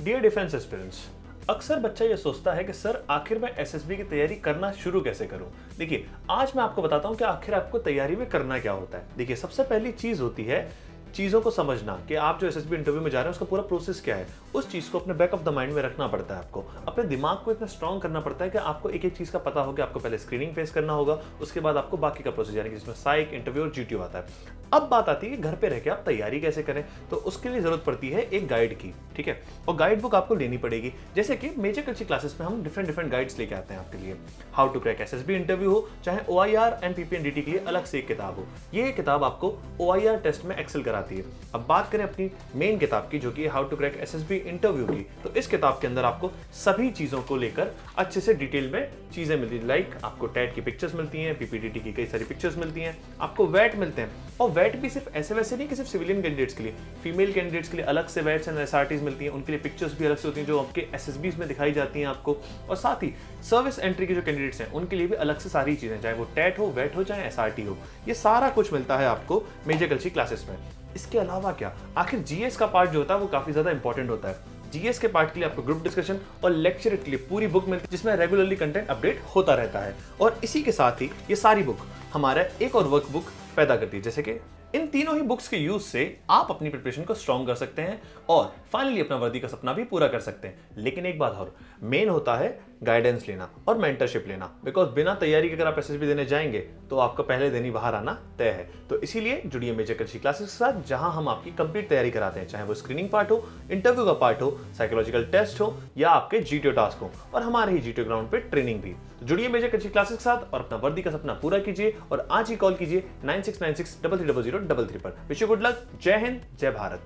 Dear defence aspirants, अक्सर बच्चा ये सोचता है कि सर आखिर मैं एसएसबी की तैयारी करना शुरू कैसे करूं। देखिए, आज मैं आपको बताता हूं कि आखिर आपको तैयारी में करना क्या होता है। देखिए, सबसे पहली चीज होती है चीज़ों को समझना कि आप जो एसएसबी इंटरव्यू में जा रहे हैं उसका पूरा प्रोसेस क्या है। उस चीज़ को अपने बैक ऑफ द माइंड में रखना पड़ता है। आपको अपने दिमाग को इतना स्ट्रांग करना पड़ता है कि आपको एक एक चीज़ का पता हो कि आपको पहले स्क्रीनिंग फेस करना होगा, उसके बाद आपको बाकी का प्रोसेस यानी कि जिसमें साइक, इंटरव्यू और जीटीओ आता है। अब बात आती है कि घर पे रह के आप तैयारी कैसे करें। तो उसके लिए जरूरत पड़ती है एक गाइड की, ठीक है। और गाइड बुक आपको लेनी पड़ेगी। जैसे कि मेजर कल्चर क्लासेस में हम डिफरेंट गाइड्स लेके आते हैं आपके लिए। How to crack SSB interview हो, चाहे ओआईआर एंड पीपीएनडीटी के लिए अलग से एक किताब हो। ये किताब आपको ओआईआर टेस्ट में एक्सेल कराती है। अब बात करें अपनी मेन किताब की, जो कि how to crack SSB interview की, तो इस किताब के अंदर आपको सभी चीजों को लेकर अच्छे से डिटेल में चीजें मिलती है। लाइक आपको टैट की पिक्चर्स मिलती हैं, पीपीडीटी की कई सारी पिक्चर्स मिलती हैं, आपको वैट मिलते हैं। और वैट भी सिर्फ ऐसे वैसे नहीं कि सिर्फ सिविलियन कैंडिडेट्स के लिए, फीमेल कैंडिडेट्स के लिए अलग से वैट्स एंड एसआरटीज मिलती हैं। उनके लिए पिक्चर्स भी अलग से होती हैं जो आपके एसएसबीज में दिखाई जाती हैं आपको। और साथ ही सर्विस एंट्री के जो कैंडिडेट्स हैं उनके लिए भी अलग से सारी चीजें, चाहे वो टैट हो, वैट हो, चाहे एसआरटी हो, ये सारा कुछ मिलता है आपको मेजर कल्चर क्लासेस में। इसके अलावा क्या, आखिर जीएस का पार्ट जो होता है वो काफी ज्यादा इंपॉर्टेंट होता है। जीएस के पार्ट के लिए आपको ग्रुप डिस्कशन और लेक्चर के लिए पूरी बुक मिलती है, जिसमें रेगुलरली कंटेंट अपडेट होता रहता है। और इसी के साथ ही ये सारी बुक हमारा एक और वर्कबुक पैदा करती है। जैसे कि इन तीनों ही बुक्स के यूज से आप अपनी प्रिपरेशन को स्ट्रॉन्ग कर सकते हैं और फाइनली अपना वर्दी का सपना भी पूरा कर सकते हैं। लेकिन एक बात और, मेन होता है गाइडेंस लेना और मेंटरशिप लेना। बिकॉज बिना तैयारी के अगर आप एसएसबी देने जाएंगे तो आपका पहले दिन ही बाहर आना तय है। तो इसीलिए जुड़िए मेजर कल्चर क्लासेस के साथ, जहां हम आपकी कंप्लीट तैयारी कराते हैं, चाहे वो स्क्रीनिंग पार्ट हो, इंटरव्यू का पार्ट हो, साइकोलॉजिकल टेस्ट हो या आपके जीटीओ टास्क हो, और हमारे ही जीटीओ ग्राउंड पे ट्रेनिंग भी। तो जुड़िए मेजर कल्चर क्लासेस के साथ और अपना वर्दी का सपना पूरा कीजिए। और आज ही कॉल कीजिए 9696 3300 33 पर। Wish you good luck. जय हिंद, जय भारत।